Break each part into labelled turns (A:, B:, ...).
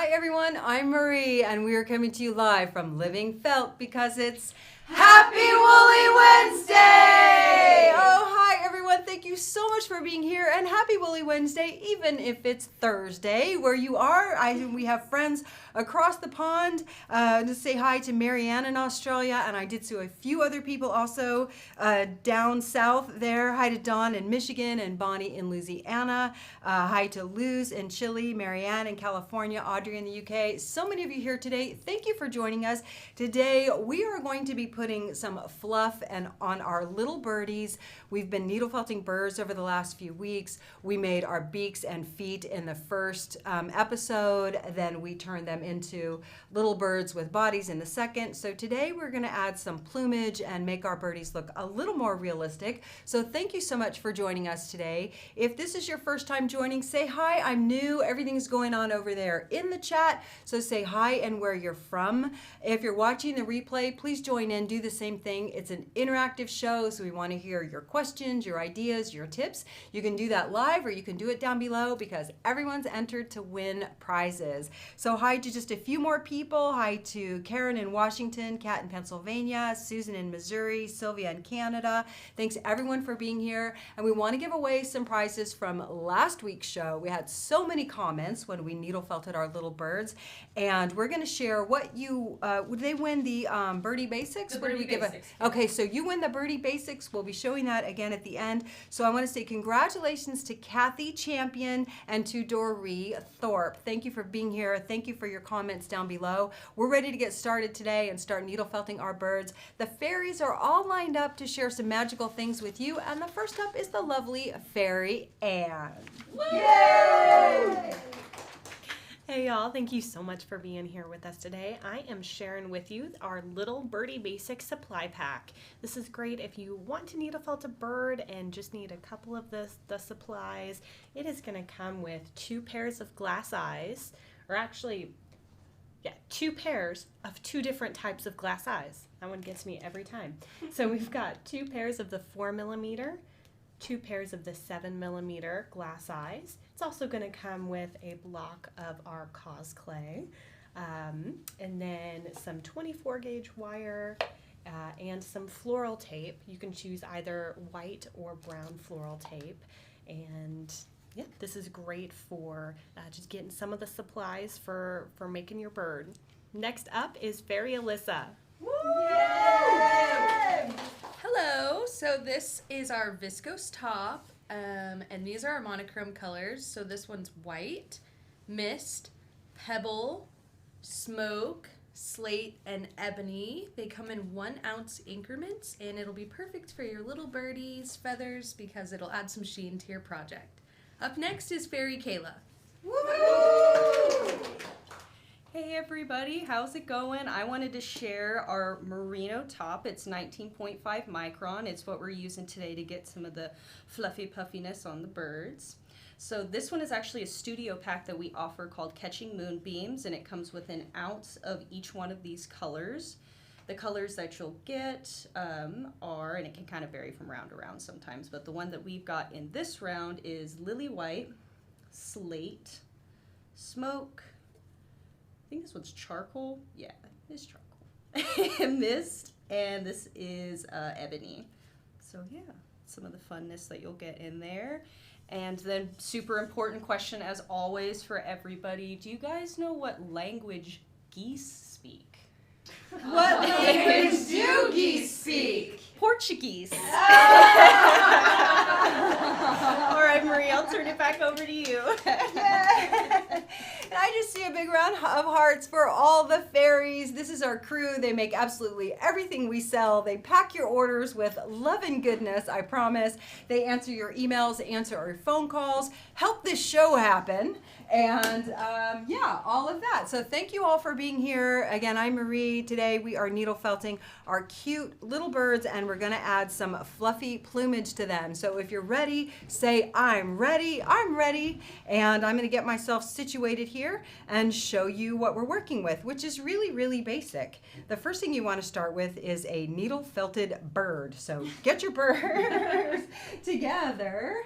A: Hi everyone, I'm Marie and we are coming to you live from Living Felt because it's Happy Woolly Wednesday! Oh, hi everyone, thank you so much for being here and happy Woolly Wednesday, even if it's Thursday where you are. We have friends across the pond. To say hi to Marianne in Australia, and I did see a few other people also down south there. Hi to Dawn in Michigan and Bonnie in Louisiana. Hi to Luz in Chile, Marianne in California, Audrey in the UK. So many of you here today. Thank you for joining us. Today we are going to be putting some fluff on our little birdies. We've been needle felting birds over the last few weeks. We made our beaks and feet in the first episode. Then we turned them into little birds with bodies in the second. So today we're going to add some plumage and make our birdies look a little more realistic. So thank you so much for joining us today. If this is your first time joining, say hi, I'm new. Everything's going on over there in the chat. So say hi and where you're from. If you're watching the replay, please join in, do the same thing. It's an interactive show, so we want to hear your questions, your ideas, your tips. You can do that live or you can do it down below because everyone's entered to win prizes. So hi to just a few more people. Hi to Karen in Washington, Kat in Pennsylvania, Susan in Missouri, Sylvia in Canada. Thanks everyone for being here. And we want to give away some prizes from last week's show. We had so many comments when we needle felted our little birds. And we're going to share what you, would they win the birdie basics?
B: The
A: What did
B: birdie
A: we give
B: basics.
A: Okay, so you win the birdie basics. We'll be showing that again at the end. So I want to say congratulations to Kathy Champion and to Doree Thorpe. Thank you for being here. Thank you for your comments down below. We're ready to get started today and start needle felting our birds. The fairies are all lined up to share some magical things with you. And the first up is the lovely fairy Anne.
B: Yay!
C: Hey y'all, thank you so much for being here with us today. I am sharing with you our little birdie basic supply pack. This is great if you want to needle felt a bird and just need a couple of the supplies. It is going to come with 2 pairs of glass eyes, or actually, 2 pairs of 2 different types of glass eyes. That one gets me every time. So we've got 2 pairs of the 4mm, 2 pairs of the 7mm glass eyes. It's also going to come with a block of our cause clay, and then some 24 gauge wire and some floral tape. You can choose either white or brown floral tape. And yeah, this is great for just getting some of the supplies for making your bird. Next up is Fairy Alyssa.
B: Yay! Hello, so this is our viscose top, and these are our monochrome colors. So this one's white, mist, pebble, smoke, slate, and ebony. They come in 1 ounce increments, and it'll be perfect for your little birdies' feathers because it'll add some sheen to your project. Up next is Fairy Kayla.
D: Woo! Hey everybody, how's it going? I wanted to share our merino top. It's 19.5 micron. It's what we're using today to get some of the fluffy puffiness on the birds. So this one is actually a studio pack that we offer called Catching Moonbeams, and it comes with 1 ounce of each one of these colors. The colors that you'll get are, and it can kind of vary from round to round sometimes, but the one that we've got in this round is lily white, slate, smoke, I think this one's charcoal. Yeah, it's charcoal. Mist, and this is ebony. So yeah, some of the funness that you'll get in there. And then super important question as always for everybody. Do you guys know what language geese speak?
A: What language do geese speak?
D: Portuguese. All right, Marie, I'll turn it back over to you.
A: And I just see a big round of hearts for all the fairies. This is our crew. They make absolutely everything we sell. They pack your orders with love and goodness, I promise. They answer your emails, answer our phone calls, help this show happen, and yeah, all of that. So thank you all for being here. Again, I'm Marie. Today we are needle felting our cute little birds, and we're going to add some fluffy plumage to them. So if you're ready, say, I'm ready, and I'm going to get myself situated here and show you what we're working with, which is really, really basic. The first thing you want to start with is a needle felted bird. So get your birds together.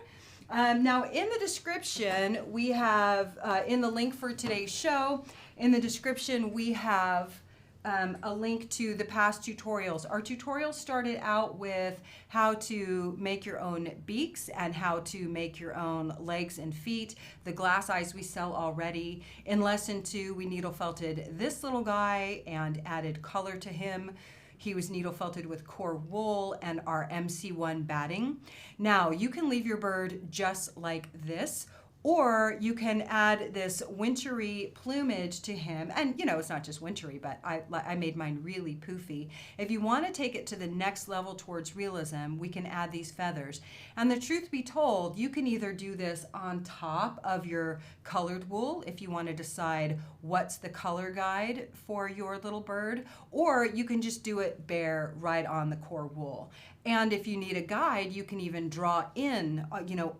A: Now in the description, we have in the link for today's show, In the description, we have a link to the past tutorials. Our tutorials started out with how to make your own beaks and how to make your own legs and feet. The glass eyes we sell already. In lesson 2, we needle felted this little guy and added color to him. He was needle felted with core wool and our MC1 batting. Now, you can leave your bird just like this, or you can add this wintry plumage to him. And you know, it's not just wintry, but I made mine really poofy. If you want to take it to the next level towards realism, we can add these feathers. And the truth be told, you can either do this on top of your colored wool if you want to decide what's the color guide for your little bird, or you can just do it bare right on the core wool. And if you need a guide, you can even draw in,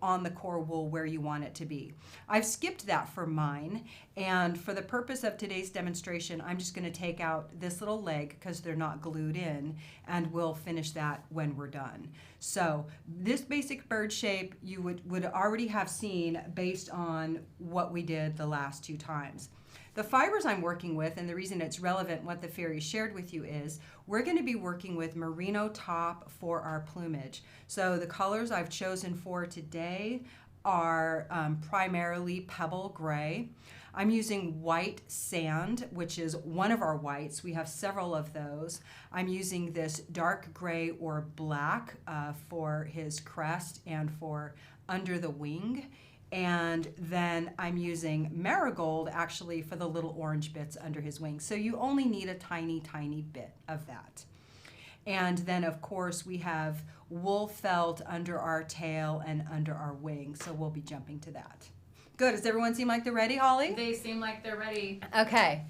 A: on the core wool where you want it to be. I've skipped that for mine, and for the purpose of today's demonstration, I'm just going to take out this little leg because they're not glued in, and we'll finish that when we're done. So this basic bird shape you would already have seen based on what we did the last 2 times. The fibers I'm working with, and the reason it's relevant what the fairy shared with you is, we're going to be working with merino top for our plumage. So the colors I've chosen for today are primarily pebble gray. I'm using white sand, which is one of our whites. We have several of those. I'm using this dark gray or black for his crest and for under the wing. And then I'm using marigold actually for the little orange bits under his wings. So you only need a tiny, tiny bit of that. And then of course we have wool felt under our tail and under our wings. So we'll be jumping to that. Good, does everyone seem like they're ready, Holly?
B: They seem like they're ready.
A: Okay.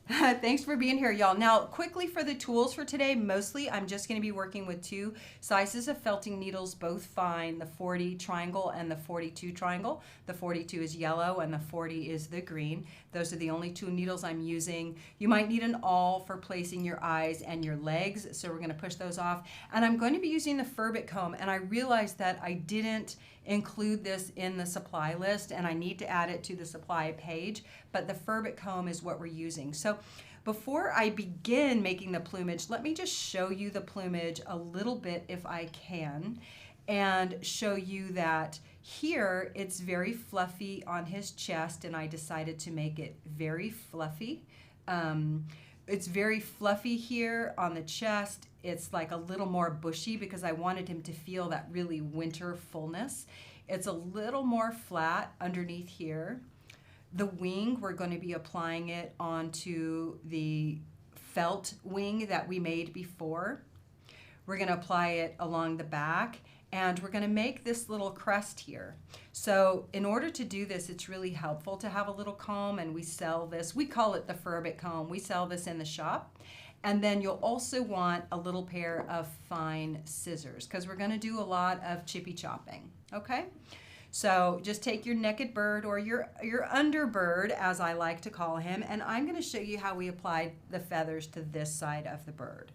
A: Thanks for being here, y'all. Now, quickly for the tools for today, mostly I'm just going to be working with 2 sizes of felting needles, both fine, the 40 triangle and the 42 triangle. The 42 is yellow and the 40 is the green. Those are the only 2 needles I'm using. You might need an awl for placing your eyes and your legs, so we're going to push those off. And I'm going to be using the Ferbic Comb, and I realized that I didn't include this in the supply list, and I need to add it to the supply page, but the Furbit Comb is what we're using. So before I begin making the plumage, let me just show you the plumage a little bit if I can, and show you that here it's very fluffy on his chest, and I decided to make it very fluffy. It's very fluffy here on the chest. It's like a little more bushy because I wanted him to feel that really winter fullness. It's a little more flat underneath here. The wing, we're going to be applying it onto the felt wing that we made before. We're going to apply it along the back, and we're going to make this little crest here. So in order to do this, it's really helpful to have a little comb, and we sell this. We call it the Ferbic Comb. We sell this in the shop. And then you'll also want a little pair of fine scissors because we're going to do a lot of chippy chopping, okay? So just take your naked bird or your underbird, as I like to call him, and I'm going to show you how we applied the feathers to this side of the bird.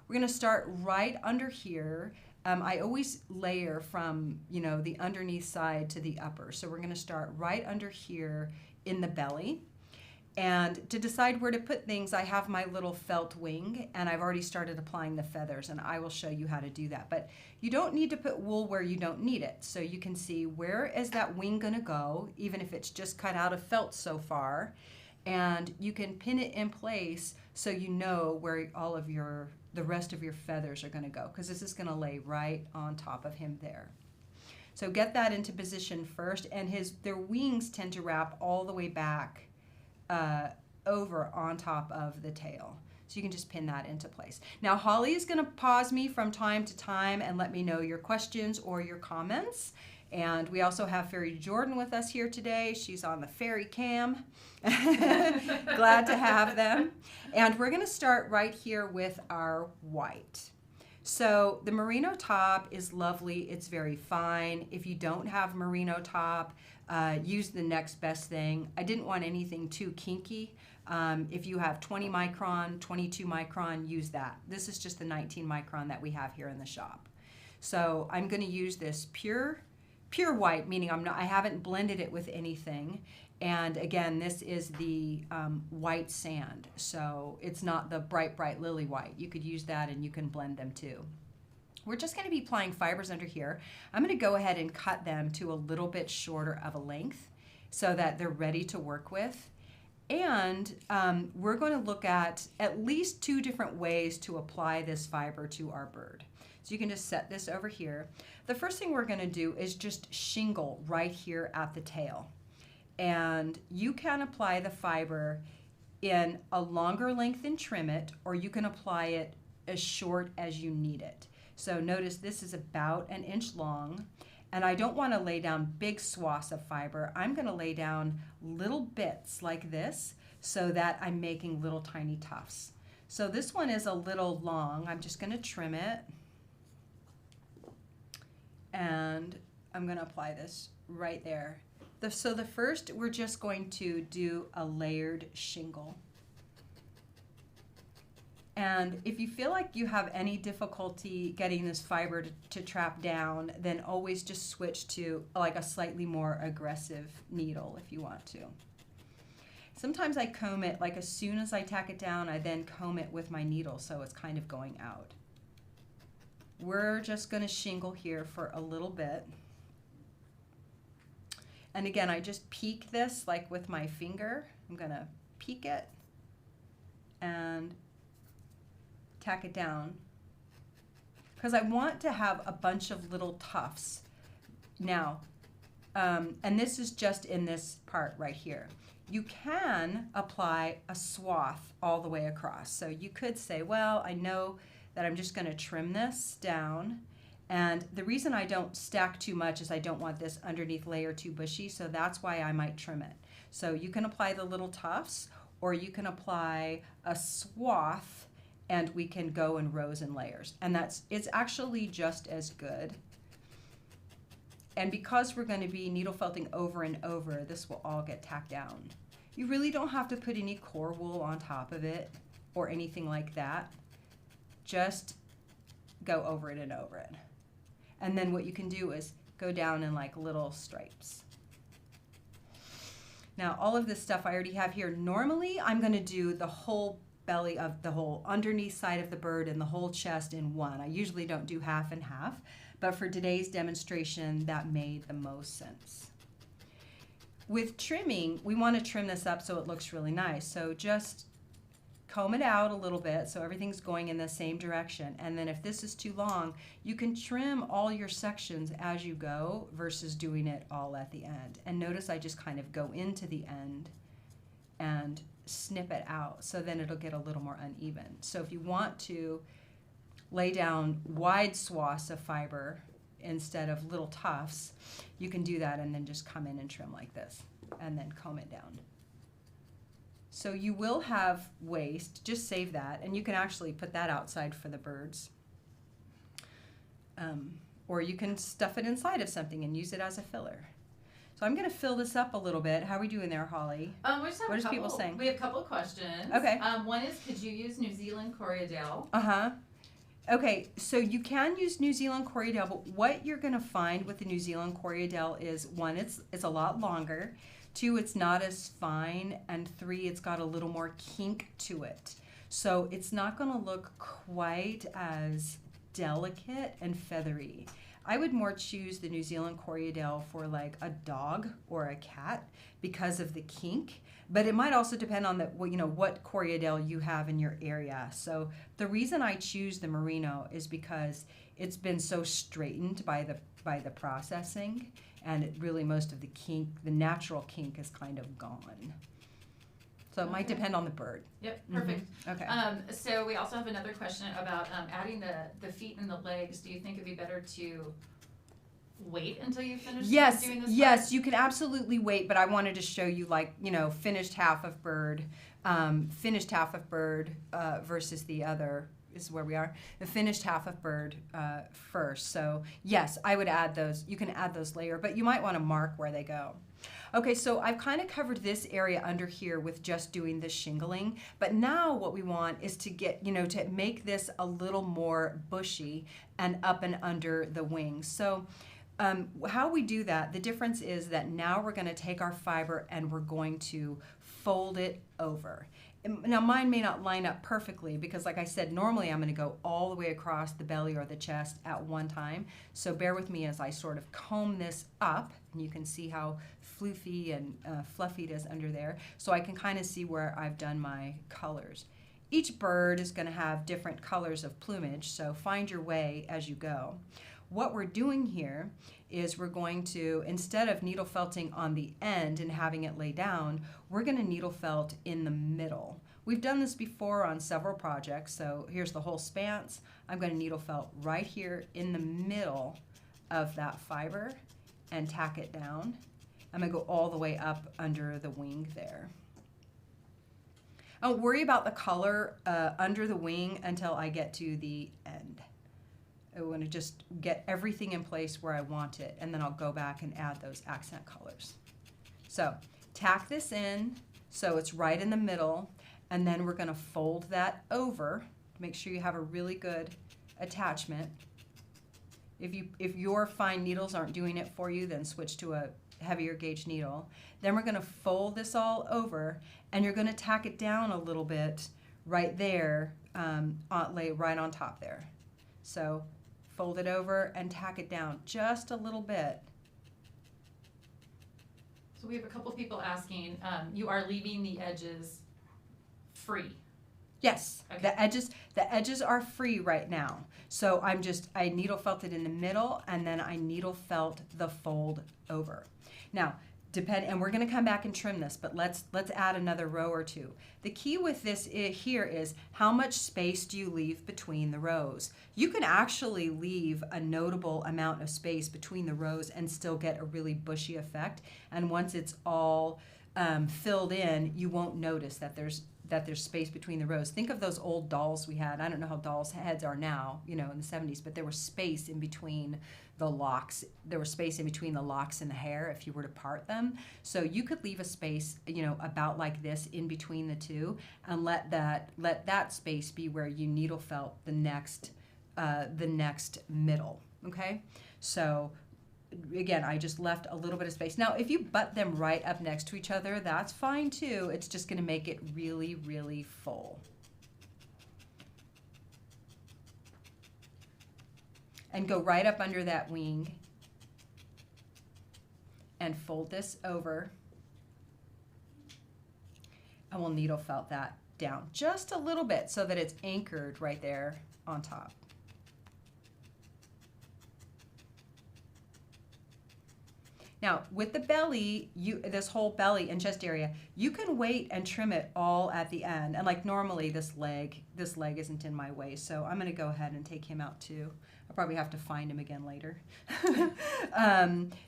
A: We're going to start right under here. I always layer from, the underneath side to the upper. So we're going to start right under here in the belly. And to decide where to put things, I have my little felt wing, and I've already started applying the feathers, and I will show you how to do that. But you don't need to put wool where you don't need it. So you can see where is that wing going to go, even if it's just cut out of felt so far. And you can pin it in place so you know where all of the rest of your feathers are going to go, because this is going to lay right on top of him there. So get that into position first, and their wings tend to wrap all the way back over on top of the tail. So you can just pin that into place. Now Holly is going to pause me from time to time and let me know your questions or your comments. And we also have Fairy Jordan with us here today. She's on the fairy cam. Glad to have them. And we're going to start right here with our white. So the merino top is lovely. It's very fine. If you don't have merino top, use the next best thing. I didn't want anything too kinky. If you have 20 micron, 22 micron, use that. This is just the 19 micron that we have here in the shop. So I'm going to use this pure pure white, meaning I haven't blended it with anything. And again, this is the white sand, so it's not the bright lily white. You could use that and you can blend them too. We're just going to be applying fibers under here. I'm going to go ahead and cut them to a little bit shorter of a length so that they're ready to work with. And we're going to look at least 2 different ways to apply this fiber to our bird. So you can just set this over here. The first thing we're going to do is just shingle right here at the tail. And you can apply the fiber in a longer length and trim it, or you can apply it as short as you need it. So notice this is about 1 inch long, and I don't want to lay down big swaths of fiber. I'm going to lay down little bits like this so that I'm making little tiny tufts. So this one is a little long. I'm just going to trim it, and I'm going to apply this right there. So the first, we're just going to do a layered shingle. And if you feel like you have any difficulty getting this fiber to trap down, then always just switch to like a slightly more aggressive needle if you want to. Sometimes I comb it, like as soon as I tack it down, I then comb it with my needle so it's kind of going out. We're just going to shingle here for a little bit. And again, I just peek this like with my finger. I'm going to peek it and tack it down because I want to have a bunch of little tufts. Now, and this is just in this part right here. You can apply a swath all the way across. So you could say, well, I know that I'm just going to trim this down. And the reason I don't stack too much is I don't want this underneath layer too bushy, so that's why I might trim it. So you can apply the little tufts, or you can apply a swath, and we can go in rows and layers. And it's actually just as good. And because we're going to be needle felting over and over, this will all get tacked down. You really don't have to put any core wool on top of it or anything like that. Just go over it and over it. And then what you can do is go down in like little stripes. Now all of this stuff I already have here. Normally I'm going to do the whole belly of the whole underneath side of the bird and the whole chest in one. I usually don't do half and half, but for today's demonstration that made the most sense. With trimming, we want to trim this up so it looks really nice. So just comb it out a little bit so everything's going in the same direction. And then if this is too long, you can trim all your sections as you go versus doing it all at the end. And notice I just kind of go into the end and snip it out, so then it'll get a little more uneven. So if you want to lay down wide swaths of fiber instead of little tufts, you can do that and then just come in and trim like this and then comb it down. So you will have waste, just save that, and you can actually put that outside for the birds. Or you can stuff it inside of something and use it as a filler. So I'm going to fill this up a little bit. How are we doing there, Holly?
E: What is people saying? We have a couple questions.
A: Okay.
E: One is, could you use New Zealand Corriedale?
A: Okay, so you can use New Zealand Corriedale, but what you're going to find with the New Zealand Corriedale is, one, it's a lot longer. 2, it's not as fine, and 3, it's got a little more kink to it. So it's not going to look quite as delicate and feathery. I would more choose the New Zealand Corriedale for like a dog or a cat because of the kink, but it might also depend on what Corriedale you have in your area. So the reason I choose the merino is because it's been so straightened by the processing, and it really, most of the kink, the natural kink, is kind of gone. So it might depend on the bird.
E: Yep, perfect.
A: Okay.
E: So we also have another question about adding the feet and the legs. Do you think it'd be better to wait until you finish doing this?
A: Yes, you can absolutely wait, but I wanted to show you finished half of bird versus the other is where we are. The finished half of bird first. So yes, I would add those. You can add those later, but you might want to mark where they go. Okay, so I've kind of covered this area under here with just doing the shingling, but now what we want is to get, to make this a little more bushy and up and under the wings. So how we do that, the difference is that now we're going to take our fiber and we're going to fold it over. Now mine may not line up perfectly because like I said, normally I'm going to go all the way across the belly or the chest at one time. So bear with me as I sort of comb this up, and you can see how floofy and fluffy it is under there. So I can kind of see where I've done my colors. Each bird is going to have different colors of plumage, so find your way as you go. What we're doing here is we're going to, instead of needle felting on the end and having it lay down, we're going to needle felt in the middle. We've done this before on several projects, so here's the whole spans. I'm going to needle felt right here in the middle of that fiber and tack it down. I'm going to go all the way up under the wing there. Don't worry about the color under the wing until I get to the end. I want to just get everything in place where I want it, and then I'll go back and add those accent colors. So tack this in so it's right in the middle, and then we're going to fold that over. Make sure you have a really good attachment. If your fine needles aren't doing it for you, then switch to a heavier gauge needle. Then we're going to fold this all over, and you're going to tack it down a little bit right there, lay right on top there. So fold it over and tack it down just a little bit.
E: So we have a couple people asking, you are leaving the edges free.
A: Yes,
E: Okay.
A: the edges are free right now. So I needle felt it in the middle, and then I needle felt the fold over. Now, and we're going to come back and trim this, but let's add another row or two. The key with this here is how much space do you leave between the rows? You can actually leave a notable amount of space between the rows and still get a really bushy effect. And once it's all filled in, you won't notice that there's space between the rows. Think of those old dolls we had. I don't know how dolls' heads are now, in the 70s, but there was space in between the locks. There was space in between the locks and the hair if you were to part them. So you could leave a space, about like this in between the two, and let that space be where you needle felt the next middle. Okay, so again, I just left a little bit of space. Now, if you butt them right up next to each other, that's fine too. It's just going to make it really, really full. And go right up under that wing and fold this over. And we'll needle felt that down just a little bit so that it's anchored right there on top. Now, with the belly, this whole belly and chest area, you can wait and trim it all at the end. And like normally this leg isn't in my way, so I'm gonna go ahead and take him out too. I'll probably have to find him again later.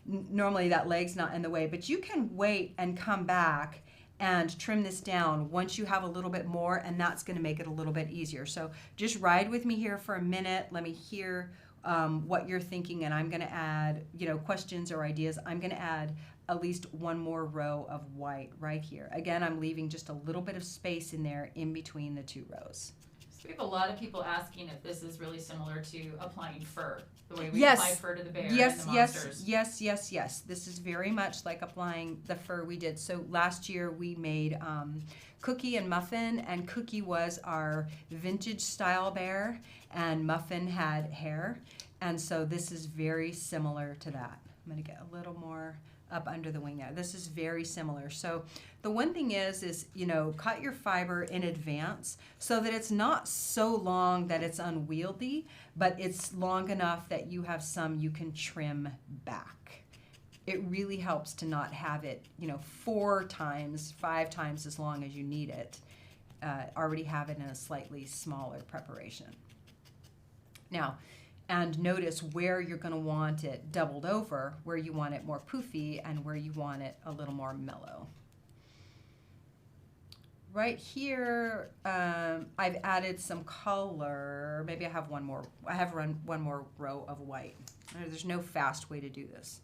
A: Normally that leg's not in the way, but you can wait and come back and trim this down once you have a little bit more, and that's gonna make it a little bit easier. So just ride with me here for a minute. Let me hear what you're thinking, and I'm going to add, questions or ideas. I'm going to add at least one more row of white right here. Again, I'm leaving just a little bit of space in there in between the two rows.
E: So we have a lot of people asking if this is really similar to applying fur, the way we
A: Yes.
E: apply fur to the bear
A: Yes,
E: and the
A: yes,
E: monsters.
A: yes. This is very much like applying the fur we did. So last year we made Cookie and Muffin, and Cookie was our vintage style bear, and Muffin had hair. And so this is very similar to that. I'm going to get a little more up under the wing there. This is very similar. So the one thing is cut your fiber in advance so that it's not so long that it's unwieldy, but it's long enough that you have some you can trim back. It really helps to not have it, 4 times, 5 times as long as you need it. Already have it in a slightly smaller preparation. Now, and notice where you're going to want it doubled over, where you want it more poofy and where you want it a little more mellow. Right here, I've added some color. Maybe I have one more. I have one more row of white. There's no fast way to do this.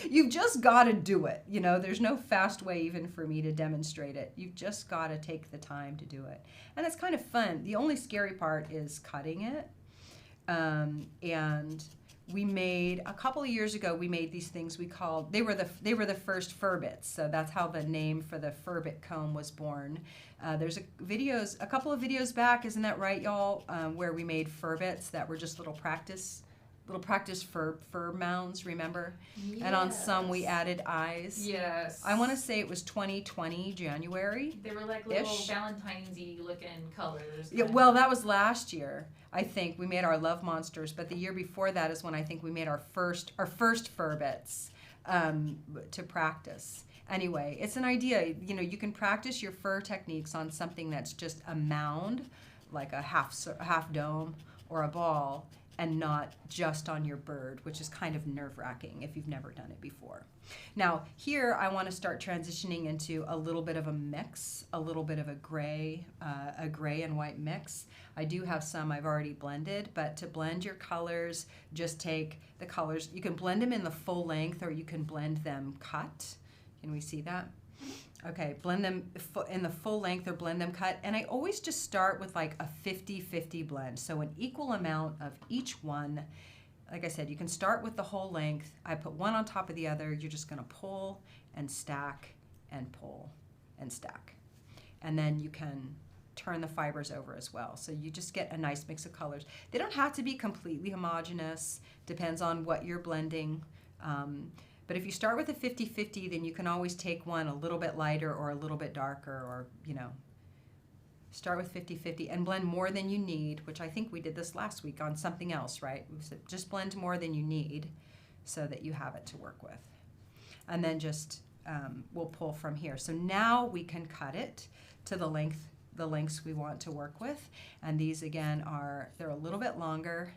A: You've just got to do it. There's no fast way even for me to demonstrate it. You've just got to take the time to do it. And it's kind of fun. The only scary part is cutting it. And we made a couple of years ago. We made these things we called, they were the first Furbits, so that's how the name for the Ferbic Comb was born. There's a couple of videos back, isn't that right, y'all? Where we made Furbits that were just little practice fur mounds, remember?
E: Yes.
A: And on some we added eyes.
E: Yes.
A: I want to say it was 2020 January.
E: They were like little Valentine's-y looking colors.
A: Yeah, well, that was last year. I think we made our love monsters, but the year before that is when I think we made our first Furbits to practice. Anyway, it's an idea. You know, you can practice your fur techniques on something that's just a mound, like a half dome or a ball, and not just on your bird, which is kind of nerve-wracking if you've never done it before. Now, here I want to start transitioning into a little bit of a mix, a little bit of a gray and white mix. I do have some I've already blended, but to blend your colors, just take the colors. You can blend them in the full length, or you can blend them cut. Can we see that? Okay, blend them in the full length or blend them cut. And I always just start with like a 50-50 blend. So an equal amount of each one. Like I said, you can start with the whole length. I put one on top of the other. You're just gonna pull and stack and pull and stack. And then you can turn the fibers over as well. So you just get a nice mix of colors. They don't have to be completely homogeneous. Depends on what you're blending. But if you start with a 50-50, then you can always take one a little bit lighter or a little bit darker, or, you know, start with 50-50 and blend more than you need, which I think we did this last week on something else, right? We said just blend more than you need so that you have it to work with. And then just, we'll pull from here. So now we can cut it to the lengths we want to work with. And these again they're a little bit longer.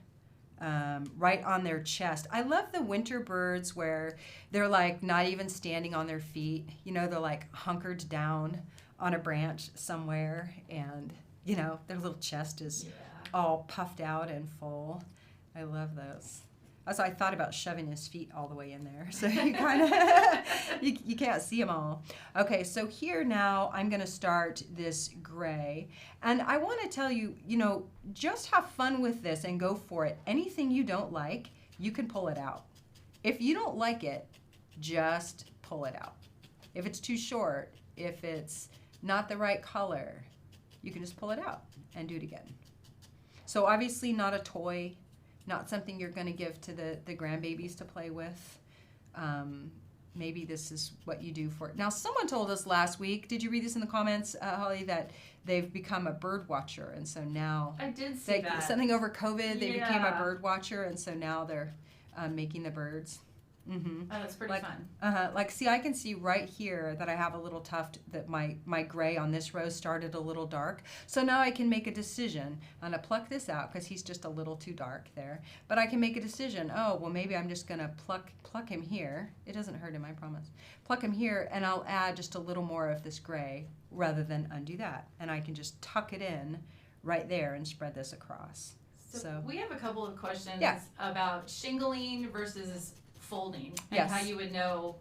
A: Right on their chest. I love the winter birds where they're like not even standing on their feet. You know, they're like hunkered down on a branch somewhere, and you know, their little chest is all puffed out and full. I love those. Also, I thought about shoving his feet all the way in there, so you kind of you can't see them all. Okay, so here now I'm going to start this gray, and I want to tell you, you know, just have fun with this and go for it. Anything you don't like, you can pull it out. If you don't like it, just pull it out. If it's too short, if it's not the right color, you can just pull it out and do it again. So obviously not a toy. Not something you're going to give to the grandbabies to play with. Maybe this is what you do for it. Now, someone told us last week, did you read this in the comments, Holly, that they've become a bird watcher, and so now
E: I did see that.
A: Something over COVID, they became a bird watcher, and so now they're making the birds. Mm-hmm.
E: Oh, that's pretty fun.
A: Like, see, I can see right here that I have a little tuft that my gray on this rose started a little dark. So now I can make a decision. I'm going to pluck this out because he's just a little too dark there. But I can make a decision. Oh, well, maybe I'm just going to pluck him here. It doesn't hurt him, I promise. Pluck him here, and I'll add just a little more of this gray rather than undo that. And I can just tuck it in right there and spread this across. So
E: we have a couple of questions
A: Yeah.
E: about shingling versus folding, and
A: Yes.
E: how you would know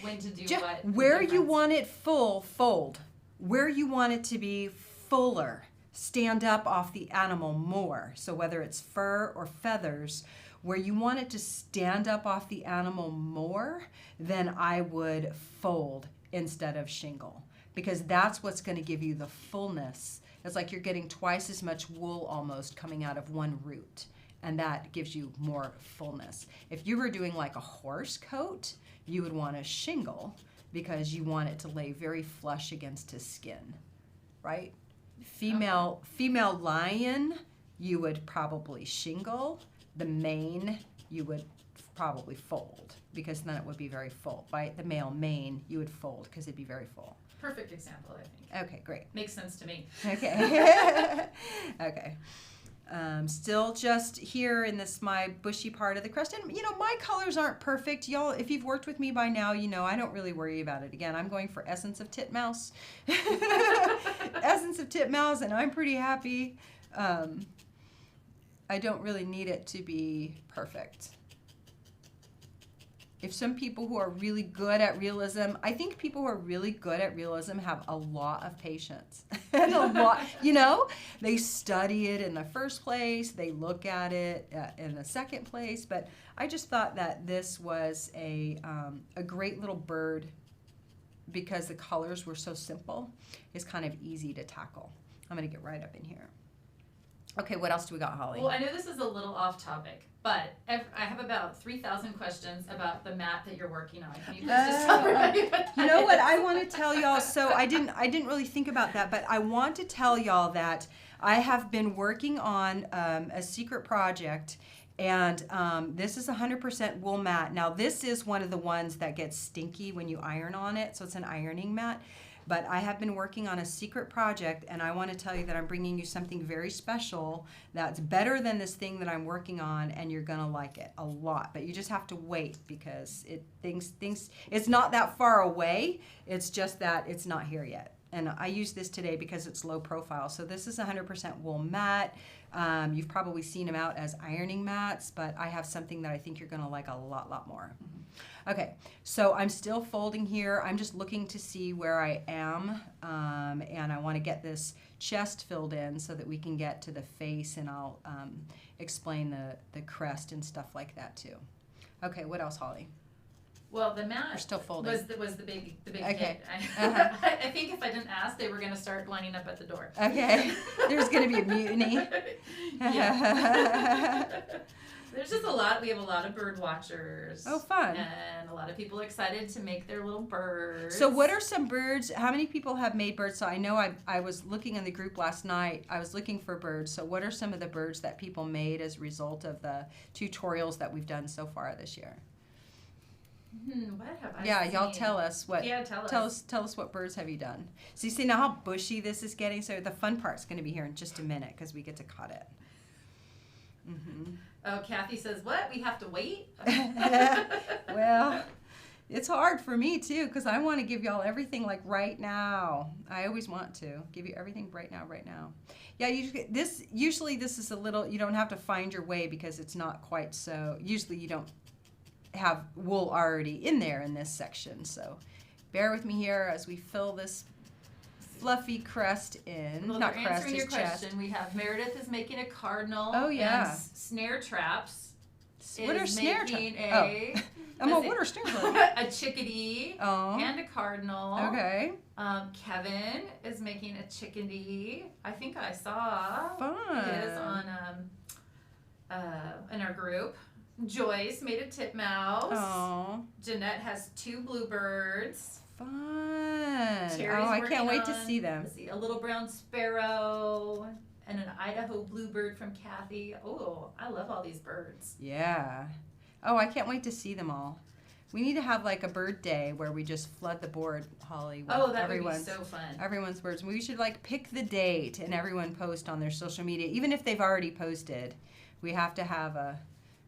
E: when to do what.
A: Where you want it full, fold. Where you want it to be fuller, stand up off the animal more. So whether it's fur or feathers, where you want it to stand up off the animal more, then I would fold instead of shingle, because that's what's going to give you the fullness. It's like you're getting twice as much wool almost coming out of one root. And that gives you more fullness. If you were doing like a horse coat, you would want a shingle because you want it to lay very flush against his skin, right? Female lion, you would probably shingle. The mane, you would probably fold because then it would be very full, right? The male mane, you would fold because it'd be very full.
E: Perfect example, I think.
A: Okay, great.
E: Makes sense to me.
A: Okay. Okay. Still just here in this my bushy part of the crest. And, you know, my colors aren't perfect. Y'all, if you've worked with me by now, you know I don't really worry about it. Again, I'm going for Essence of Titmouse. Essence of Titmouse, and I'm pretty happy. I don't really need it to be perfect. If some people who are really good at realism, I think people who are really good at realism have a lot of patience. And spend a lot, you know, they study it in the first place, they look at it in the second place, but I just thought that this was a great little bird because the colors were so simple. It's kind of easy to tackle. I'm going to get right up in here. Okay, what else do we got, Holly?
E: Well, I know this is a little off topic, but I have about 3,000 questions about the mat that you're working on. Can you please just tell everybody what that
A: You know what
E: is?
A: I want to tell y'all? So I didn't really think about that, but I want to tell y'all that I have been working on a secret project, and this is 100% wool mat. Now this is one of the ones that gets stinky when you iron on it, so it's an ironing mat. But I have been working on a secret project, and I want to tell you that I'm bringing you something very special that's better than this thing that I'm working on, and you're gonna like it a lot. But you just have to wait because it's not that far away. It's just that it's not here yet. And I use this today because it's low profile. So this is 100% wool mat. You've probably seen them out as ironing mats, but I have something that I think you're gonna like a lot more. Okay, so I'm still folding here. I'm just looking to see where I am, and I want to get this chest filled in so that we can get to the face, and I'll explain the crest and stuff like that too. Okay, what else, Holly?
E: Well, the mat
A: We're still folding.
E: was the big
A: Okay.
E: hit.
A: Uh-huh.
E: I think if I didn't ask, they were going to start lining up at the door.
A: Okay, there's going to be a mutiny.
E: Yeah. There's just a lot. We have a lot of bird watchers.
A: Oh, fun.
E: And a lot of people excited to make their little birds.
A: So what are some birds? How many people have made birds? So I know I was looking in the group last night. I was looking for birds. So what are some of the birds that people made as a result of the tutorials that we've done so far this year?
E: What have I
A: Yeah,
E: seen?
A: y'all tell us what.
E: Yeah, tell us.
A: Tell us what birds have you done. So you see now how bushy this is getting. So the fun part's going to be here in just a minute because we get to cut it. Mm-hmm.
E: Oh, Kathy says, what? We have to wait?
A: Well, it's hard for me too because I want to give y'all everything like right now. I always want to give you everything right now. Yeah, usually this is a little, you don't have to find your way because it's not quite so, usually you don't have wool already in there in this section. So bear with me here as we fill this fluffy crest in.
E: Well,
A: Not
E: they're
A: crest,
E: answering your
A: his chest.
E: question. We have Meredith is making a cardinal.
A: Oh, yeah.
E: And snare traps.
A: What are
E: is
A: snare
E: making
A: traps? Oh. What are snare traps?
E: A chickadee
A: Oh.
E: and a cardinal.
A: Okay.
E: Kevin is making a chickadee. I think I saw
A: Fun.
E: his on in our group. Joyce made a titmouse.
A: Oh.
E: Jeanette has 2 bluebirds.
A: Fun.
E: Terry's
A: I
E: working
A: can't wait to
E: on,
A: see them.
E: let's see, a little brown sparrow and an Idaho bluebird from Kathy. Oh, I love all these birds.
A: Yeah. Oh, I can't wait to see them all. We need to have like a bird day where we just flood the board, Holly, with
E: Oh, that would be so fun.
A: everyone's birds. We should like pick the date and everyone post on their social media, even if they've already posted. We have to have a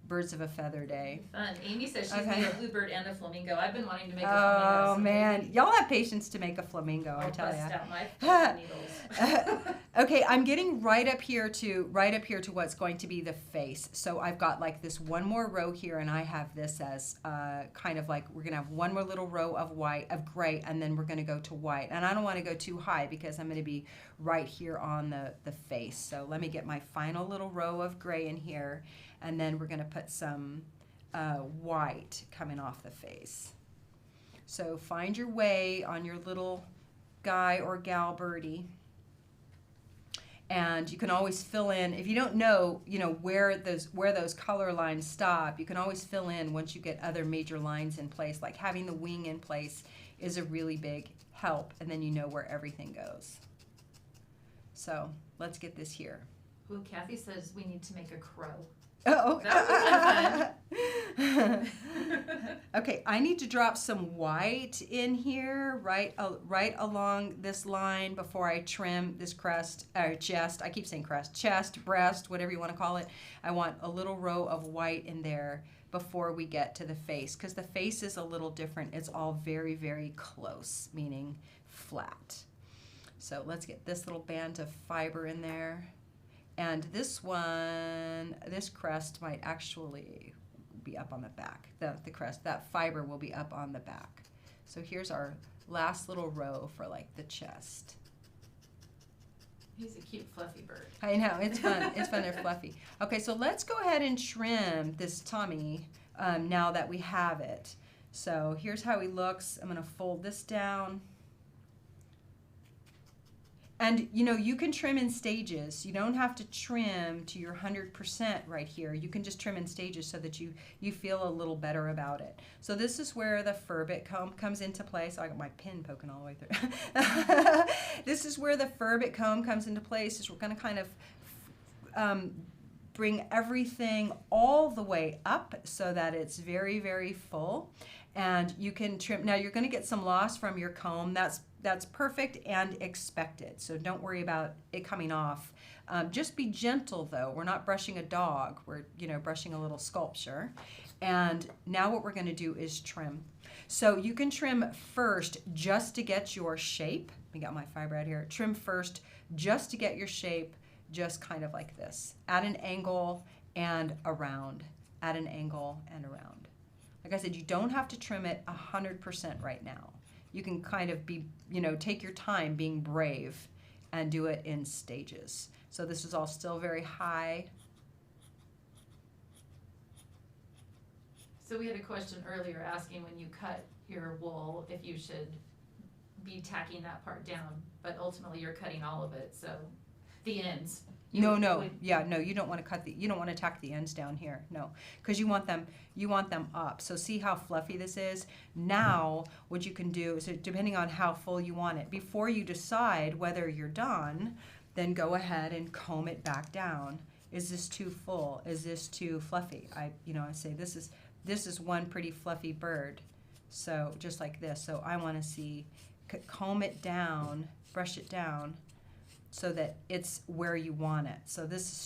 A: Birds of a Feather Day.
E: Fun. Amy says she's
A: Okay.
E: made a bluebird and a flamingo. I've been wanting to make a flamingo.
A: Oh man, y'all have patience to make a flamingo, I
E: I'll
A: tell
E: bust
A: ya.
E: out my needles.
A: Okay, I'm getting right up here to what's going to be the face. So I've got like this one more row here, and I have this as kind of like we're gonna have one more little row of gray, and then we're gonna go to white. And I don't want to go too high because I'm gonna be right here on the face. So let me get my final little row of gray in here, and then we're gonna put some white coming off the face. So find your way on your little guy or gal birdie. And you can always fill in, if you don't know, where those color lines stop, you can always fill in once you get other major lines in place. Like having the wing in place is a really big help, and then you know where everything goes. So let's get this here.
E: Ooh, Kathy says we need to make a crow.
A: Oh,
E: That
A: okay, I need to drop some white in here right along this line before I trim this chest. I keep saying crest, chest, breast, whatever you want to call it. I want a little row of white in there before we get to the face, because the face is a little different. It's all very, very close, meaning flat. So let's get this little band of fiber in there. And this crest might actually be up on the back. The crest, that fiber will be up on the back. So here's our last little row for like the chest.
E: He's a cute, fluffy bird.
A: I know, it's fun. It's fun, they're fluffy. Okay, so let's go ahead and trim this tummy now that we have it. So here's how he looks. I'm gonna fold this down. And you know, you can trim in stages. You don't have to trim to your 100% right here. You can just trim in stages so that you feel a little better about it. So this is where the Furbit Comb comes into play. So I got my pin poking all the way through. This is where the Furbit Comb comes into place. Is we're gonna kind of bring everything all the way up so that it's very, very full. And you can trim. Now you're gonna get some loss from your comb. That's perfect and expected, so don't worry about it coming off. Just be gentle though. We're not brushing a dog. We're brushing a little sculpture. And now what we're going to do is trim. So you can trim first just to get your shape. We got my fiber out here. Trim first just to get your shape, just kind of like this. At an angle and around. At an angle and around. Like I said, you don't have to trim it 100% right now. You can kind of be, take your time being brave and do it in stages. So this is all still very high.
E: So we had a question earlier asking when you cut your wool if you should be tacking that part down, but ultimately you're cutting all of it, so the ends. You don't want to cut you don't want to tack the ends down here, no, because you want them up. So see how fluffy this is. Now what you can do is, depending on how full you want it, before you decide whether you're done, then go ahead and comb it back down. Is this too full? Is this too fluffy? I say this is one pretty fluffy bird, so just like this. So I want to see, comb it down, brush it down, so that it's where you want it. So this is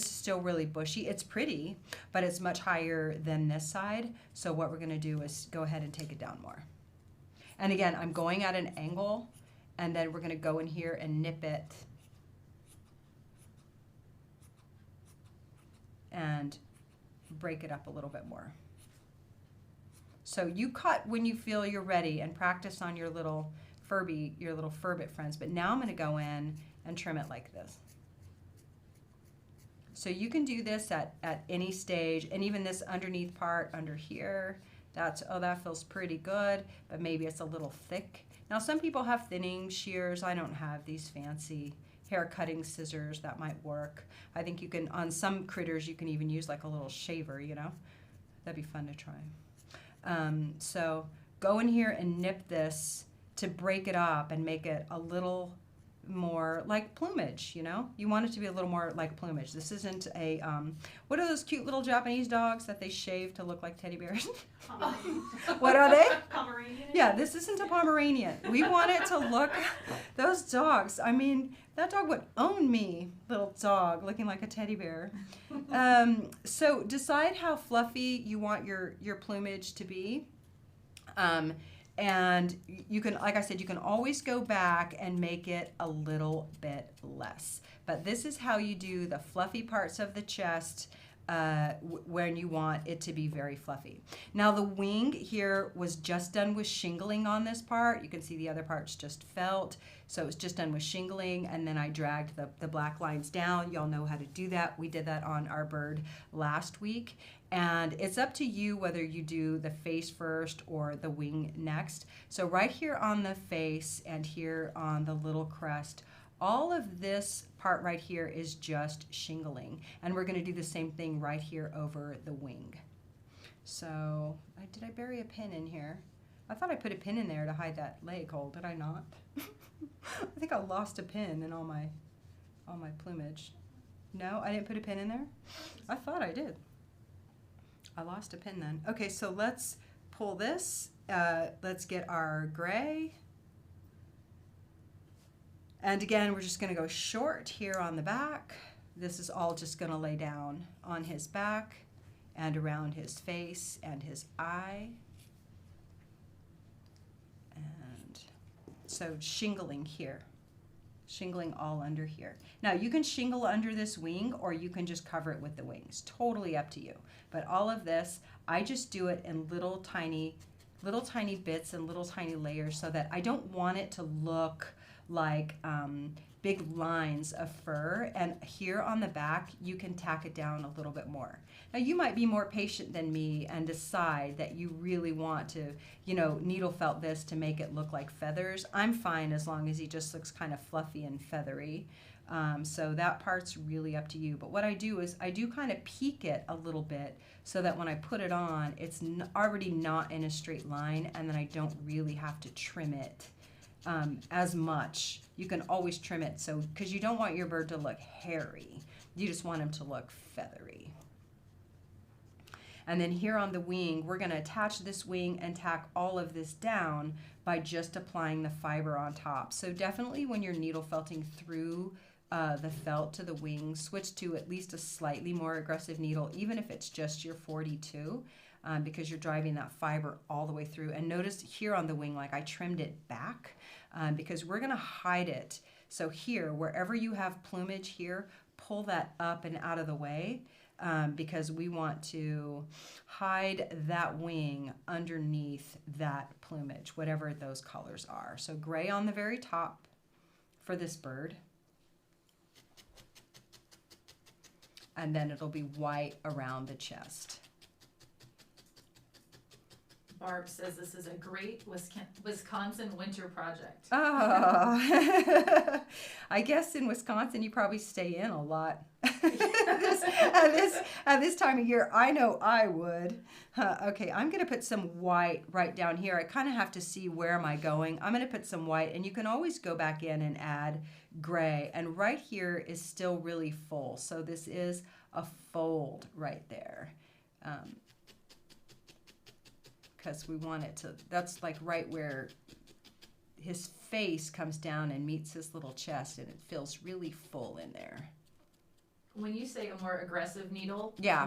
E: still really bushy. It's pretty, but it's much higher than this side. So what we're gonna do is go ahead and take it down more. And again, I'm going at an angle, and then we're gonna go in here and nip it and break it up a little bit more. So you cut when you feel you're ready and practice on your little Furbit friends, but now I'm going to go in and trim it like this. So you can do this at any stage, and even this underneath part under here, that feels pretty good, but maybe it's a little thick. Now some people have thinning shears. I don't have these fancy hair cutting scissors. That might work. I think you can, on some critters, you can even use like a little shaver, That'd be fun to try. So go in here and nip this to break it up and make it a little more like plumage, You want it to be a little more like plumage. This isn't a, what are those cute little Japanese dogs that they shave to look like teddy bears? What are they?
C: Pomeranian?
A: Yeah, this isn't a Pomeranian. We want it to look, those dogs, I mean, that dog would own me, little dog, looking like a teddy bear. So decide how fluffy you want your plumage to be. And you can, like I said, you can always go back and make it a little bit less. But this is how you do the fluffy parts of the chest when you want it to be very fluffy. Now the wing here was just done with shingling on this part. You can see the other part's just felt. So it was just done with shingling, and then I dragged the black lines down. Y'all know how to do that. We did that on our bird last week. And it's up to you whether you do the face first or the wing next. So right here on the face and here on the little crest, all of this part right here is just shingling. And we're going to do the same thing right here over the wing. So did I bury a pin in here? I thought I put a pin in there to hide that leg hole. Did I not? I think I lost a pin in all my plumage. No, I didn't put a pin in there? I thought I did. I lost a pin then. Okay, so let's pull this. Let's get our gray. And again, we're just going to go short here on the back. This is all just going to lay down on his back and around his face and his eye. And so shingling here. Shingling all under here. Now you can shingle under this wing, or you can just cover it with the wings. Totally up to you. But all of this, I just do it in little tiny bits and little tiny layers so that I don't want it to look like big lines of fur, and here on the back you can tack it down a little bit more. Now you might be more patient than me and decide that you really want to, you know, needle felt this to make it look like feathers. I'm fine as long as he just looks kind of fluffy and feathery. So that part's really up to you. But what I do is I do kind of peak it a little bit so that when I put it on, it's already not in a straight line, and then I don't really have to trim it as much. You can always trim it, so because you don't want your bird to look hairy. You just want him to look feathery. And then here on the wing, we're going to attach this wing and tack all of this down by just applying the fiber on top. So definitely when you're needle felting through the felt to the wing, switch to at least a slightly more aggressive needle, even if it's just your 42, because you're driving that fiber all the way through. And notice here on the wing, like I trimmed it back because we're going to hide it. So here, wherever you have plumage here, pull that up and out of the way. Because we want to hide that wing underneath that plumage, whatever those colors are. So gray on the very top for this bird. And then it'll be white around the chest.
E: Barb says this is a great Wisconsin winter project.
A: Oh, I guess in Wisconsin you probably stay in a lot. At this time of year, I know I would. Okay, I'm going to put some white right down here. I kind of have to see where am I going. I'm going to put some white, and you can always go back in and add gray. And right here is still really full, so this is a fold right there. Because we want it to, that's like right where his face comes down and meets his little chest, and it feels really full in there.
E: When you say a more aggressive needle,
A: yeah,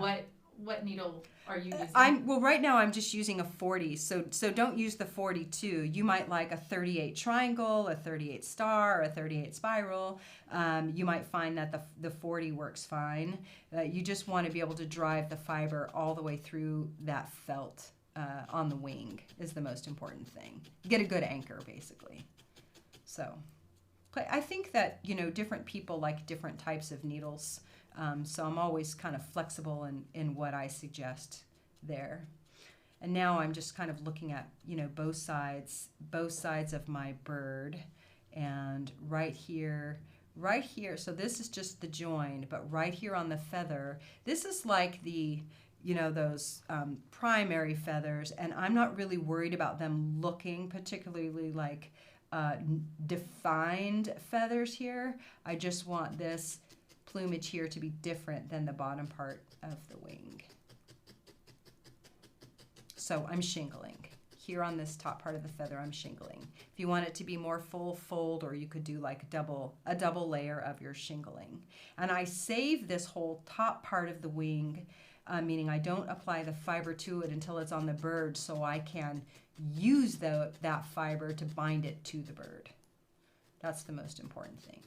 E: what needle are you using?
A: Well, right now I'm just using a 40, so don't use the 42. You might like a 38 triangle, a 38 star, or a 38 spiral. You might find that the 40 works fine. You just want to be able to drive the fiber all the way through that felt on the wing is the most important thing. Get a good anchor, basically. So I think that, you know, different people like different types of needles. So I'm always kind of flexible in what I suggest there. And now I'm just kind of looking at, you know, both sides of my bird. And right here, so this is just the join, but right here on the feather, this is like the, you know, those primary feathers, and I'm not really worried about them looking particularly like defined feathers here. I just want this plumage here to be different than the bottom part of the wing. So I'm shingling. Here on this top part of the feather, I'm shingling. If you want it to be more full fold, or you could do like a double layer of your shingling. And I save this whole top part of the wing, meaning I don't apply the fiber to it until it's on the bird, so I can use that fiber to bind it to the bird. That's the most important thing.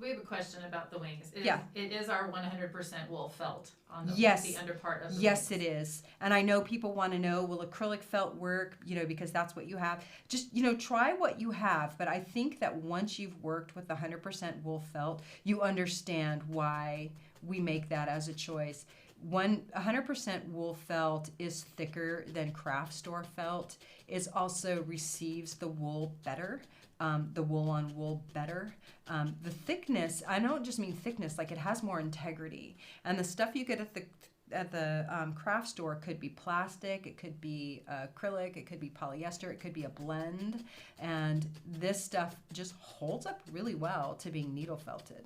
E: We have a question about the wings.
A: Yeah.
E: It is our 100% wool felt on the under part of the
A: Yes,
E: wings.
A: it is. And I know people want to know, will acrylic felt work, you know, because that's what you have. Just, you know, try what you have. But I think that once you've worked with 100% wool felt, you understand why we make that as a choice. 100% wool felt is thicker than craft store felt. It also receives the wool better. The wool on wool better. The thickness, I don't just mean thickness, like it has more integrity. And the stuff you get at the craft store could be plastic, it could be acrylic, it could be polyester, it could be a blend. And this stuff just holds up really well to being needle felted.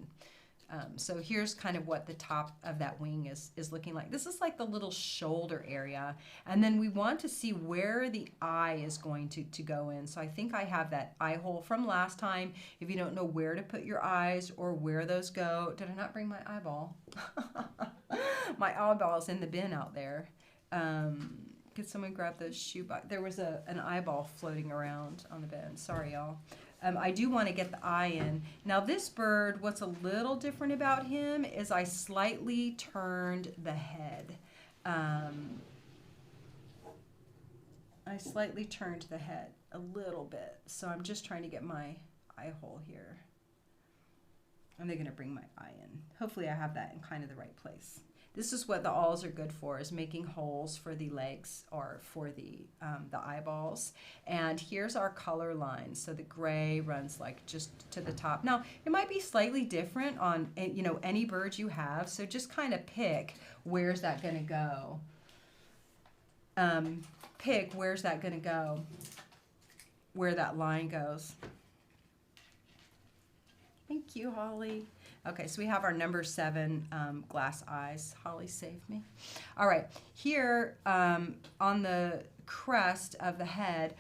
A: So here's kind of what the top of that wing is looking like. This is like the little shoulder area. And then we want to see where the eye is going to go in. So I think I have that eye hole from last time. If you don't know where to put your eyes or where those go. Did I not bring my eyeball? My eyeball is in the bin out there. Could someone grab those shoe box? There was an eyeball floating around on the bin. Sorry, y'all. I do want to get the eye in. Now this bird, what's a little different about him is I slightly turned the head. I slightly turned the head a little bit. So I'm just trying to get my eye hole here. And they're going to bring my eye in. Hopefully I have that in kind of the right place. This is what the awls are good for, is making holes for the legs or for the eyeballs. And here's our color line. So the gray runs like just to the top. Now, it might be slightly different on, you know, any bird you have. So just kind of pick, where's that going to go? Pick, where's that going to go? Where that line goes. Thank you, Holly. Okay, so we have our number 7 glass eyes. Holly saved me. All right, here on the crest of the head,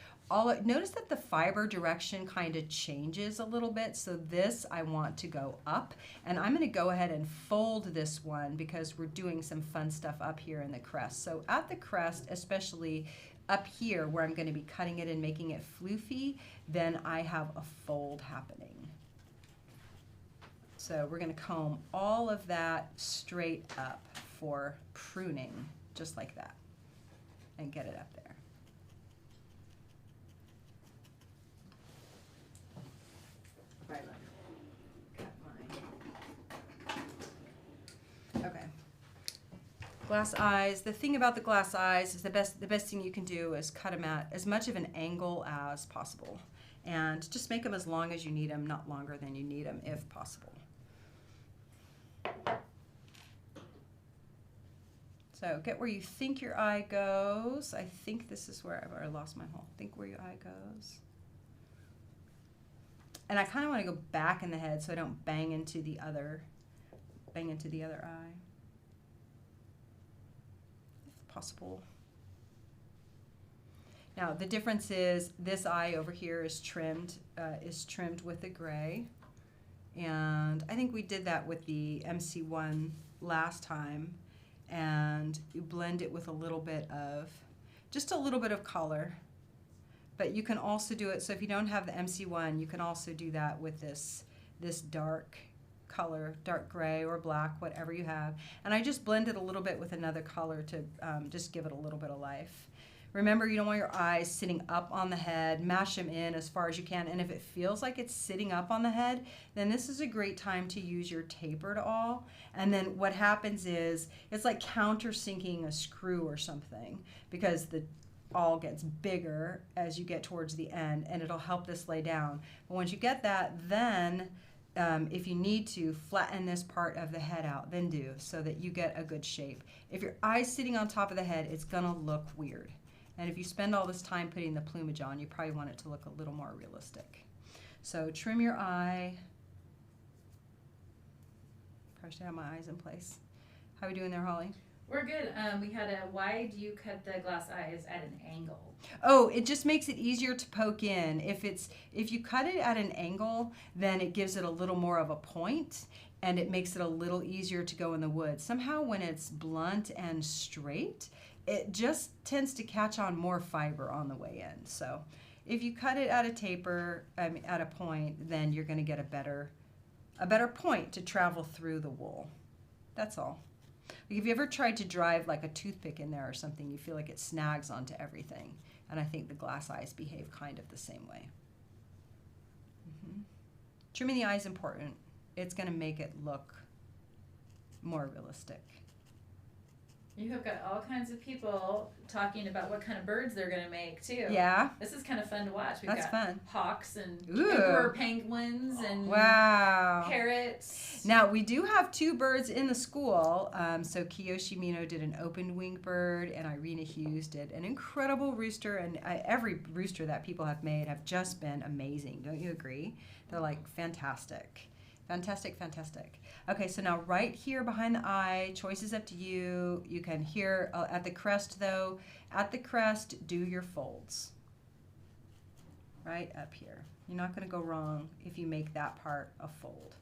A: notice that the fiber direction kind of changes a little bit. So this I want to go up, and I'm going to go ahead and fold this one because we're doing some fun stuff up here in the crest. So at the crest, especially up here where I'm going to be cutting it and making it floofy, then I have a fold happening. So we're going to comb all of that straight up for pruning, just like that, and get it up there. Right, cut mine. Okay. Glass eyes. The thing about the glass eyes is the best thing you can do is cut them at as much of an angle as possible, and just make them as long as you need them, not longer than you need them, if possible. So get where you think your eye goes. I think this is where I lost my hole. Think where your eye goes. And I kind of want to go back in the head so I don't bang into the other eye, if possible. Now the difference is this eye over here is trimmed with the gray. And I think we did that with the MC1 last time, and you blend it with just a little bit of color. But you can also do it, so if you don't have the MC1, you can also do that with this dark color, dark gray or black, whatever you have. And I just blended a little bit with another color to just give it a little bit of life. Remember, you don't want your eyes sitting up on the head. Mash them in as far as you can. And if it feels like it's sitting up on the head, then this is a great time to use your tapered awl. And then what happens is, it's like countersinking a screw or something, because the awl gets bigger as you get towards the end, and it'll help this lay down. But once you get that, then if you need to flatten this part of the head out, then do, so that you get a good shape. If your eye's sitting on top of the head, it's gonna look weird. And if you spend all this time putting the plumage on, you probably want it to look a little more realistic. So trim your eye. Probably should have my eyes in place. How are we doing there, Holly?
E: We're good. We had why do you cut the glass eyes at an angle?
A: Oh, it just makes it easier to poke in. If you cut it at an angle, then it gives it a little more of a point, and it makes it a little easier to go in the wood. Somehow when it's blunt and straight, it just tends to catch on more fiber on the way in. So if you cut it at a taper, at a point, then you're going to get a better point to travel through the wool. That's all. Like if you ever tried to drive like a toothpick in there or something, you feel like it snags onto everything. And I think the glass eyes behave kind of the same way. Trimming the eye is important. It's going to make it look more realistic.
E: You have got all kinds of people talking about what kind of birds they're going to make, too.
A: Yeah.
E: This is kind of fun to watch. We've
A: That's
E: got
A: fun.
E: hawks and
A: Ooh.
E: emperor penguins and
A: wow.
E: parrots.
A: Now, we do have 2 birds in the school. So Kiyoshi Mino did an open-winged bird, and Irina Hughes did an incredible rooster. And every rooster that people have made have just been amazing. Don't you agree? They're like fantastic. Fantastic, fantastic. Okay, so now right here behind the eye, choice is up to you. You can hear at the crest though, at the crest, do your folds. Right up here. You're not going to go wrong if you make that part a fold.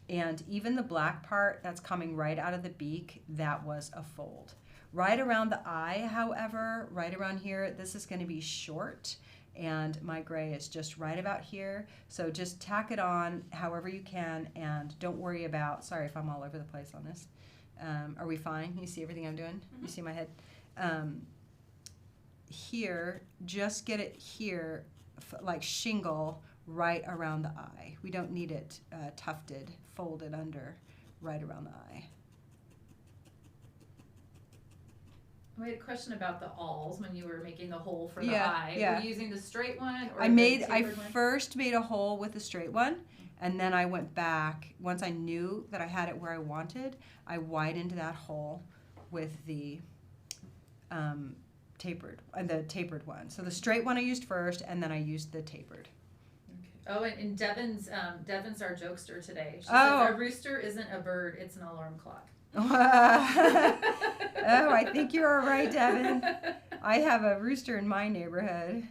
A: And even the black part that's coming right out of the beak, that was a fold. Right around the eye, however, right around here, this is going to be short. And my gray is just right about here. So just tack it on however you can, and don't worry about, sorry if I'm all over the place on this. Are we fine? You see everything I'm doing? Mm-hmm. You see my head? Here, just get it here like shingle right around the eye. We don't need it tufted, folded under right around the eye.
E: I had a question about the awls when you were making the hole for the
A: Yeah,
E: eye.
A: yeah.
E: Were you using the straight one or
A: I
E: the tapered one?
A: first made a hole with the straight one, and then I went back. Once I knew that I had it where I wanted, I widened that hole with the tapered one. So the straight one I used first, and then I used the tapered.
E: Oh, and Devin's our jokester today. She
A: Oh.
E: says a rooster isn't a bird; it's an alarm clock.
A: Oh, I think you're right, Devin. I have a rooster in my neighborhood.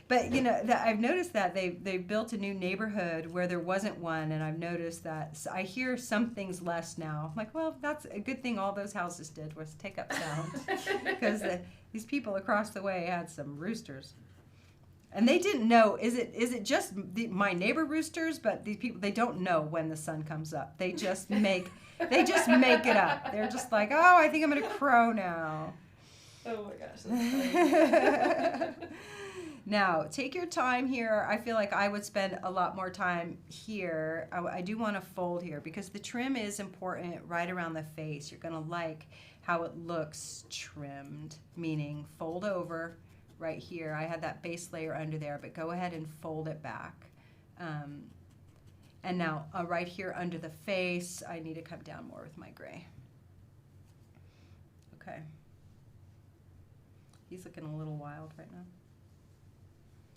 A: But, you know, I've noticed that they built a new neighborhood where there wasn't one, and I've noticed that I hear some things less now. I'm like, well, that's a good thing all those houses did was take up sound. Because these people across the way had some roosters. And they didn't know, is it just my neighbor roosters? But these people, they don't know when the sun comes up. They just make it up. They're just like, oh, I think I'm going to crow now.
B: Oh my gosh, that's funny.
A: Now, take your time here. I feel like I would spend a lot more time here. I do want to fold here because the trim is important right around the face. You're going to like how it looks trimmed, meaning fold over right here. I had that base layer under there, but go ahead and fold it back. And now right here under the face, I need to come down more with my gray. Okay. He's looking a little wild right now.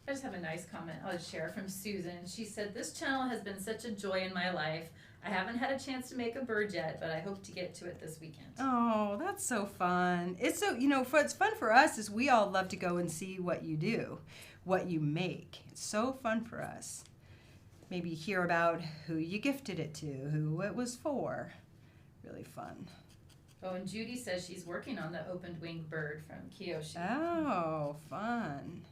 E: I just have a nice comment I'll share from Susan. She said, "This channel has been such a joy in my life. I haven't had a chance to make a bird yet, but I hope to get to it this weekend."
A: Oh, that's so fun. It's so, you know, what's fun for us is we all love to go and see what you do, what you make. It's so fun for us. Maybe hear about who you gifted it to, who it was for. Really fun.
E: Oh, and Judy says she's working on the opened-winged bird from Kiyoshi.
A: Oh, fun.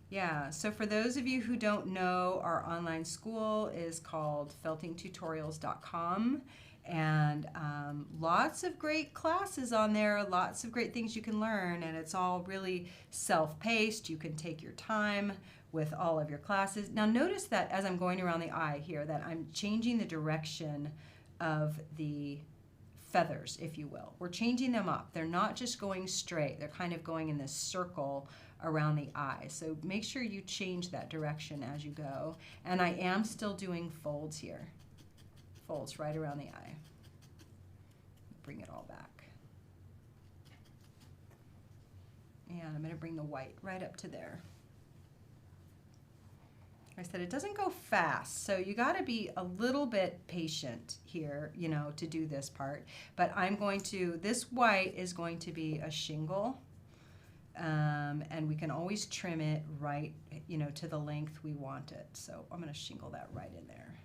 A: Yeah, so for those of you who don't know, our online school is called feltingtutorials.com, and lots of great classes on there, lots of great things you can learn, and it's all really self-paced. You can take your time with all of your classes. Now notice that as I'm going around the eye here, that I'm changing the direction of the feathers, if you will. We're changing them up. They're not just going straight. They're kind of going in this circle around the eye. So make sure you change that direction as you go. And I am still doing folds here. Folds right around the eye. Bring it all back. And I'm going to bring the white right up to there. I said it doesn't go fast, so you got to be a little bit patient here, you know, to do this part. But I'm going to, this white is going to be a shingle, and we can always trim it right, you know, to the length we want it. So I'm going to shingle that right in there.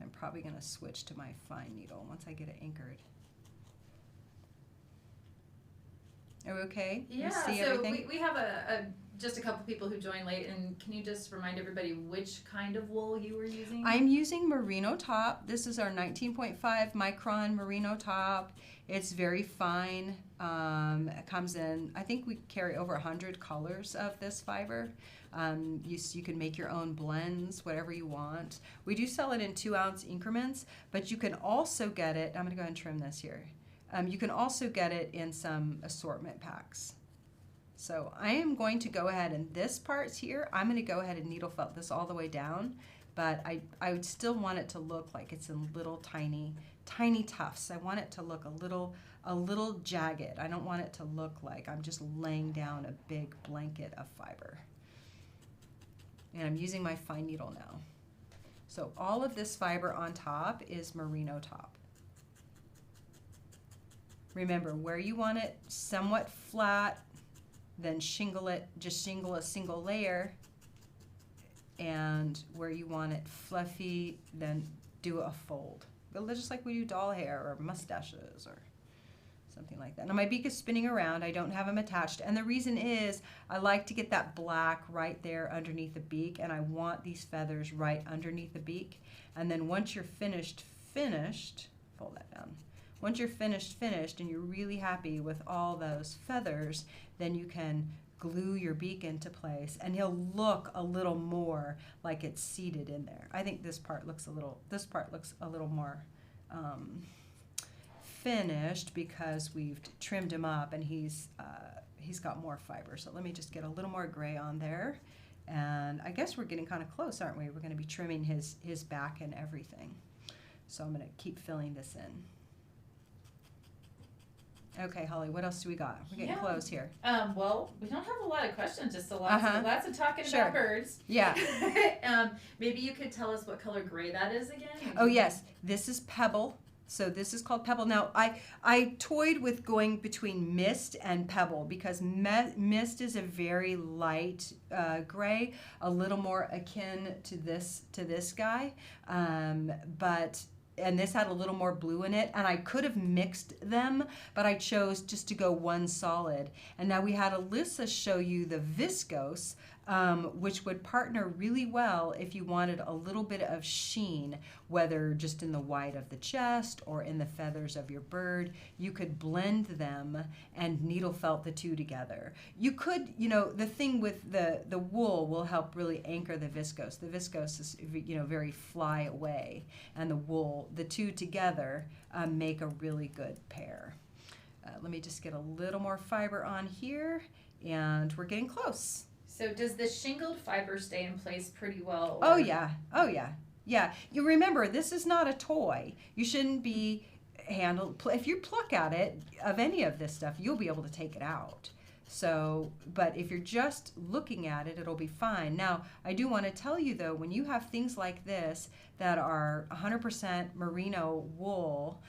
A: I'm probably going to switch to my fine needle once I get it anchored. Are we okay?
E: Yeah,
A: You see
E: so
A: everything?
E: we have just a couple people who joined late, and can you just remind everybody which kind of wool you were using?
A: I'm using merino top. This is our 19.5 micron merino top. It's very fine. It comes in, I think we carry over 100 colors of this fiber. You can make your own blends, whatever you want. We do sell it in 2-ounce increments, but you can also get it, I'm going to go ahead and trim this here. You can also get it in some assortment packs. So I am going to go ahead, and this part's here, I'm going to go ahead and needle felt this all the way down, but I would still want it to look like it's in little tiny tufts. I want it to look a little jagged. I don't want it to look like I'm just laying down a big blanket of fiber. And I'm using my fine needle now. So all of this fiber on top is merino top. Remember, where you want it somewhat flat, then shingle it, just shingle a single layer. And where you want it fluffy, then do a fold. But just like we do doll hair or mustaches or something like that. Now my beak is spinning around. I don't have them attached. And the reason is I like to get that black right there underneath the beak, and I want these feathers right underneath the beak. And then once you're finished, fold that down. Once you're finished, and you're really happy with all those feathers, then you can glue your beak into place, and he'll look a little more like it's seated in there. I think this part looks a little more finished because we've trimmed him up, and he's got more fiber. So let me just get a little more gray on there. And I guess we're getting kind of close, aren't we? We're going to be trimming his back and everything. So I'm going to keep filling this in. Okay, Holly, what else do we got? We're getting close here.
E: Well, we don't have a lot of questions, just lots of talking
A: Sure.
E: about birds.
A: Yeah.
E: Maybe you could tell us what color gray that is again?
A: Oh, yes. This is Pebble. So this is called Pebble. Now, I toyed with going between Mist and Pebble because Mist is a very light gray, a little more akin to this guy, and this had a little more blue in it, and I could have mixed them, but I chose just to go one solid. And now we had Alyssa show you the viscose, which would partner really well if you wanted a little bit of sheen, whether just in the white of the chest or in the feathers of your bird. You could blend them and needle felt the two together. You could, the thing with the wool will help really anchor the viscose. The viscose is, very fly away, and the wool, the two together make a really good pair. Let me just get a little more fiber on here, and we're getting close.
E: So does the shingled fiber stay in place pretty well?
A: Oh yeah. Yeah. You remember, this is not a toy. You shouldn't be handled. If you pluck at it of any of this stuff, you'll be able to take it out. So, but if you're just looking at it, it'll be fine. Now, I do want to tell you though, when you have things like this that are 100% merino wool,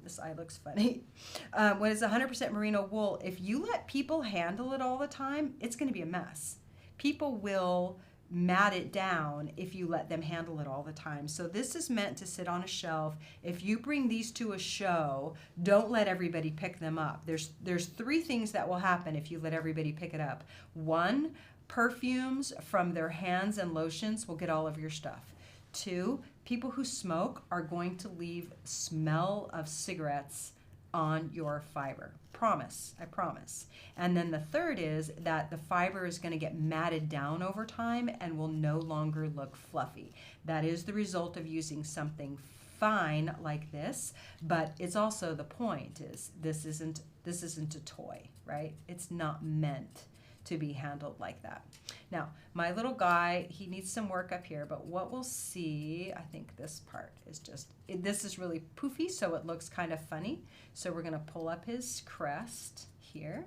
A: this eye looks funny. When it's 100% merino wool, if you let people handle it all the time, it's going to be a mess. People will mat it down if you let them handle it all the time. So this is meant to sit on a shelf. If you bring these to a show, don't let everybody pick them up. There's three things that will happen if you let everybody pick it up. One, perfumes from their hands and lotions will get all of your stuff. Two, people who smoke are going to leave smell of cigarettes on your fiber. Promise, I promise. And then the third is that the fiber is going to get matted down over time and will no longer look fluffy. That is the result of using something fine like this, but it's also the point is this isn't a toy, right? It's not meant to be handled like that. Now, my little guy, he needs some work up here, but what we'll see, I think this part is this is really poofy, so it looks kind of funny. So we're gonna pull up his crest here.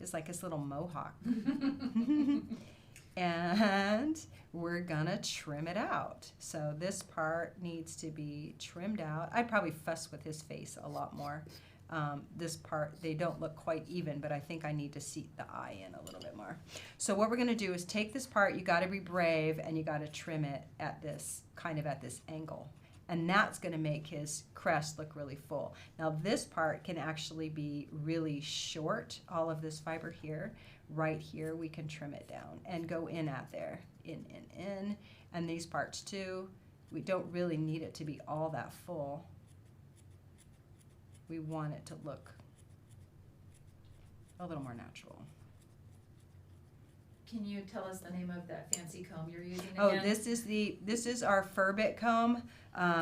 A: It's like his little mohawk. And we're gonna trim it out. So this part needs to be trimmed out. I'd probably fuss with his face a lot more. This part, they don't look quite even, but I think I need to seat the eye in a little bit more. So what we're gonna do is take this part, you gotta be brave, and you gotta trim it at this angle. And that's gonna make his crest look really full. Now this part can actually be really short, all of this fiber here. Right here, we can trim it down and go in at there, in. And these parts too, we don't really need it to be all that full. We want it to look a little more natural.
E: Can you tell us the name of that fancy comb you're using again?
A: Oh, this is our Ferbic Comb.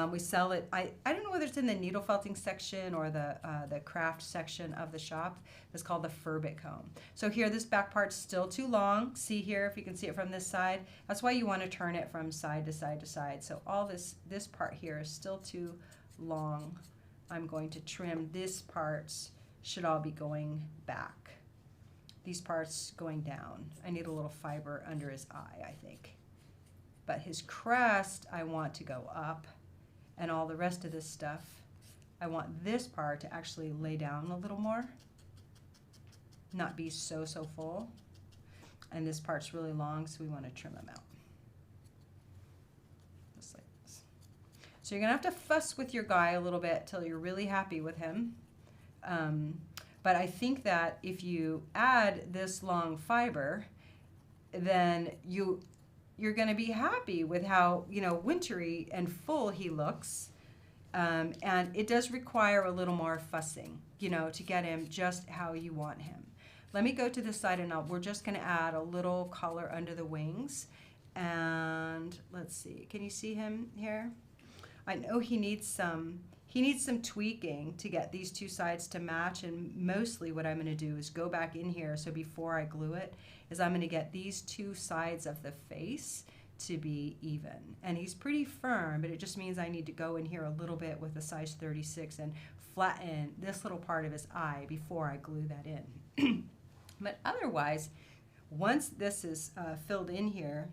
A: We sell it. I don't know whether it's in the needle felting section or the craft section of the shop. It's called the Furbit Comb. So here, this back part's still too long. See here, if you can see it from this side. That's why you want to turn it from side to side to side. So all this part here is still too long. I'm going to trim this parts, should all be going back. These parts going down. I need a little fiber under his eye, I think. But his crest, I want to go up, and all the rest of this stuff, I want this part to actually lay down a little more, not be so full. And this part's really long, so we want to trim them out. Just like this. So you're gonna have to fuss with your guy a little bit till you're really happy with him. But I think that if you add this long fiber, then you're going to be happy with how, wintry and full he looks. And it does require a little more fussing, to get him just how you want him. Let me go to this side, and we're just going to add a little color under the wings. And let's see. Can you see him here? I know he needs some tweaking to get these two sides to match, and mostly what I'm going to do is go back in here. So before I glue it, is I'm going to get these two sides of the face to be even. And he's pretty firm, but it just means I need to go in here a little bit with a size 36 and flatten this little part of his eye before I glue that in. But otherwise, once this is filled in here,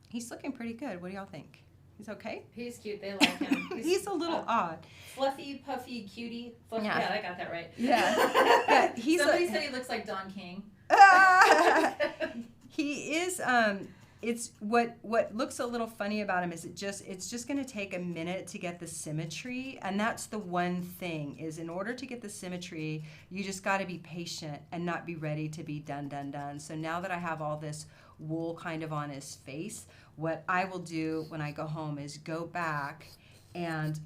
A: he's looking pretty good. What do y'all think? He's okay?
E: He's cute. They like him.
A: He's a little odd.
E: Fluffy, puffy, cutie. Fluffy.
A: Yeah.
E: Yeah, I got that right.
A: Yeah.
E: Somebody said he looks like Don King.
A: He is. It's what looks a little funny about him is it's just going to take a minute to get the symmetry, and that's the one thing is in order to get the symmetry, you just got to be patient and not be ready to be done. So now that I have all this wool kind of on his face, what I will do when I go home is go back and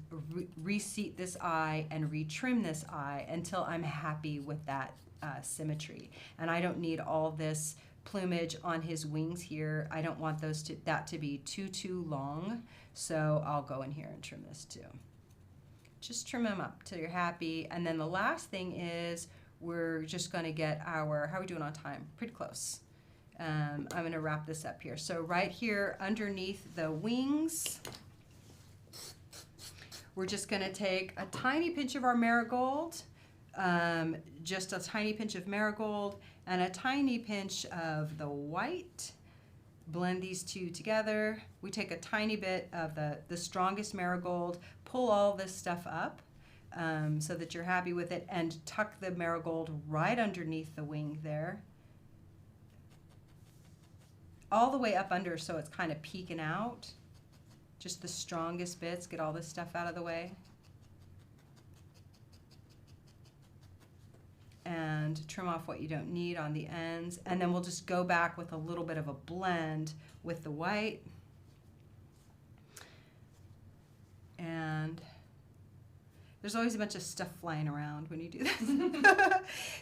A: reseat this eye and retrim this eye until I'm happy with that symmetry. And I don't need all this plumage on his wings here. I don't want that to be too long, so I'll go in here and trim this too. Just trim them up till you're happy. And then the last thing is we're just going to get our, how are we doing on time? Pretty close. I'm going to wrap this up here. So right here underneath the wings, we're just going to take a tiny pinch of our marigold, just a tiny pinch of marigold, and a tiny pinch of the white. Blend these two together. We take a tiny bit of the strongest marigold, pull all this stuff up so that you're happy with it, and tuck the marigold right underneath the wing there. All the way up under so it's kind of peeking out. Just the strongest bits, get all this stuff out of the way. And trim off what you don't need on the ends, and then we'll just go back with a little bit of a blend with the white. And there's always a bunch of stuff flying around when you do this.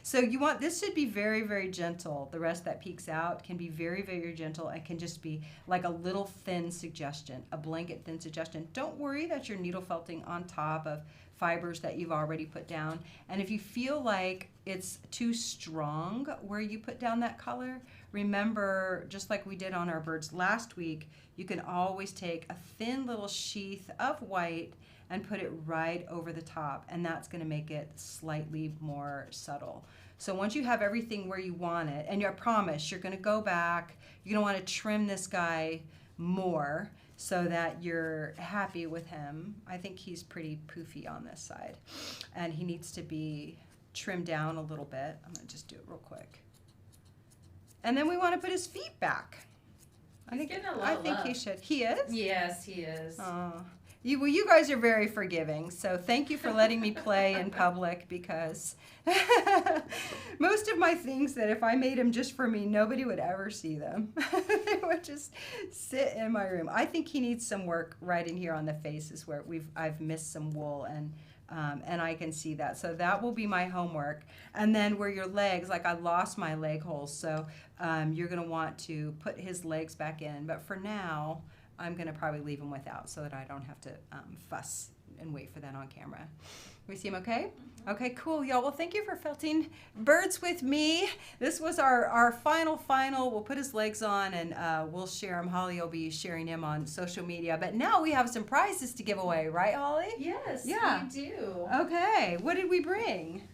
A: So you want, this should be very, very gentle. The rest that peeks out can be very, very gentle. It can just be like a little thin suggestion, a blanket thin suggestion. Don't worry that you're needle felting on top of fibers that you've already put down. And if you feel like it's too strong where you put down that color, remember, just like we did on our birds last week, you can always take a thin little sheath of white and put it right over the top, and that's going to make it slightly more subtle. So once you have everything where you want it, and I promise you're going to go back, you're going to want to trim this guy more so that you're happy with him. I think he's pretty poofy on this side, and he needs to be trimmed down a little bit. I'm going to just do it real quick. And then we want to put his feet back. I think he should. He is?
E: Yes, he is.
A: Oh. You guys are very forgiving, so thank you for letting me play in public, because most of my things that if I made them just for me, nobody would ever see them. They would just sit in my room. I think he needs some work right in here on the faces where I've missed some wool, and I can see that. So that will be my homework. And then where your legs, like I lost my leg holes, so you're going to want to put his legs back in. But for now, I'm going to probably leave him without so that I don't have to fuss and wait for that on camera. We see him okay? Okay, cool, y'all. Well, thank you for felting birds with me. This was our final. We'll put his legs on, and we'll share him. Holly will be sharing him on social media. But now we have some prizes to give away, right, Holly?
E: Yes,
A: Yeah.
E: we do.
A: Okay, what did we bring?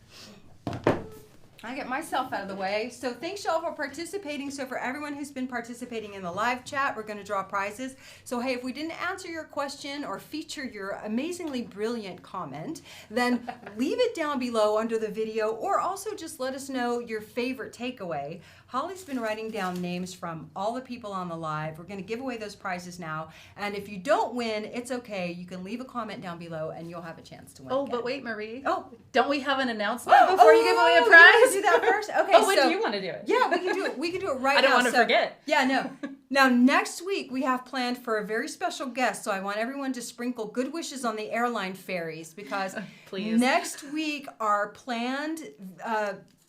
A: I get myself out of the way. So thanks y'all for participating. So for everyone who's been participating in the live chat, we're going to draw prizes. So hey, if we didn't answer your question or feature your amazingly brilliant comment, then leave it down below under the video, or also just let us know your favorite takeaway. Holly's been writing down names from all the people on the live. We're going to give away those prizes now. And if you don't win, it's okay. You can leave a comment down below and you'll have a chance to win.
F: Oh,
A: again.
F: but wait, Marie.
A: Oh,
F: Don't we have an announcement before you give away a prize?
A: Do that first? Okay.
F: Oh, when
A: so,
F: do you want to do it?
A: Yeah, we can do it. We can do it right now.
F: I don't want to forget.
A: Yeah, no. Now, next week we have planned for a very special guest, so I want everyone to sprinkle good wishes on the airline fairies, because
F: Please.
A: next week our planned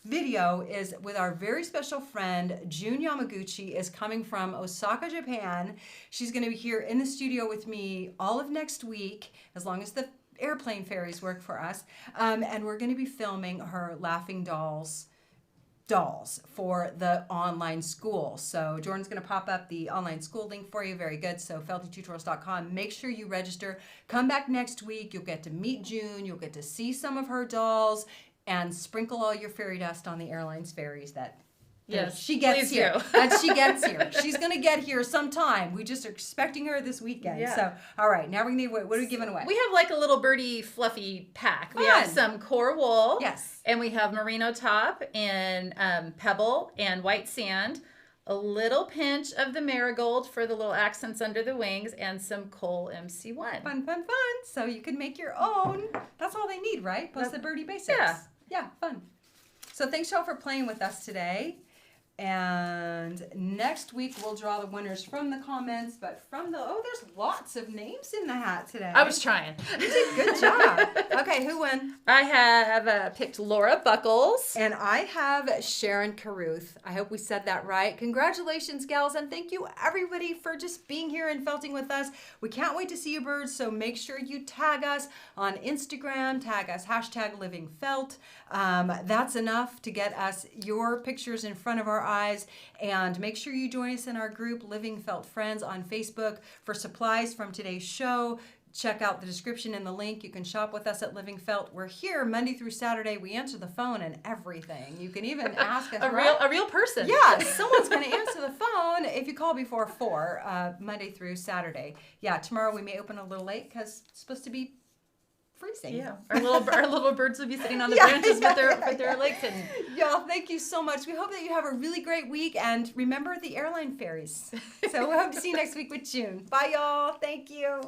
A: video is with our very special friend, June Yamaguchi, is coming from Osaka, Japan. She's going to be here in the studio with me all of next week, as long as the airplane fairies work for us. And we're going to be filming her Laughing Dolls for the online school. So Jordan's going to pop up the online school link for you. Very good. So feltytutorials.com. Make sure you register. Come back next week. You'll get to meet June. You'll get to see some of her dolls and sprinkle all your fairy dust on the airline's fairies that she gets here. That she gets here. She's going to get here sometime. We just are expecting her this weekend.
F: Yeah.
A: So, all right. Now we need, what are we giving away?
F: We have like a little birdie fluffy pack. We
A: Fun.
F: have some core wool.
A: Yes.
F: And we have merino top and pebble and white sand. A little pinch of the marigold for the little accents under the wings, and some Kohl MC1.
A: Fun, fun, fun. So you can make your own. That's all they need, right? Plus the birdie basics.
F: Yeah.
A: Yeah, fun. So thanks, y'all, for playing with us today. And next week we'll draw the winners from the comments, but from the, there's lots of names in the hat today.
F: I was trying.
A: You did good job. Okay, who won?
F: I have picked Laura Buckles.
A: And I have Sharon Caruth. I hope we said that right. Congratulations, gals, and thank you everybody for just being here and felting with us. We can't wait to see you birds, so make sure you tag us on Instagram, tag us #LivingFelt. That's enough to get us your pictures in front of our eyes, and make sure you join us in our group Living Felt Friends on Facebook for supplies from today's show. Check out the description and the link. You can shop with us at Living Felt. We're here Monday through Saturday. We answer the phone and everything. You can even ask us.
F: A real person.
A: Yeah, someone's going to answer the phone if you call before 4, Monday through Saturday. Yeah, tomorrow we may open a little late because it's supposed to be freezing.
F: Yeah, our little birds will be sitting on the branches with their legs hidden.
A: Y'all, thank you so much. We hope that you have a really great week, and remember the airline fairies. So we hope to see you next week with June. Bye, y'all. Thank you.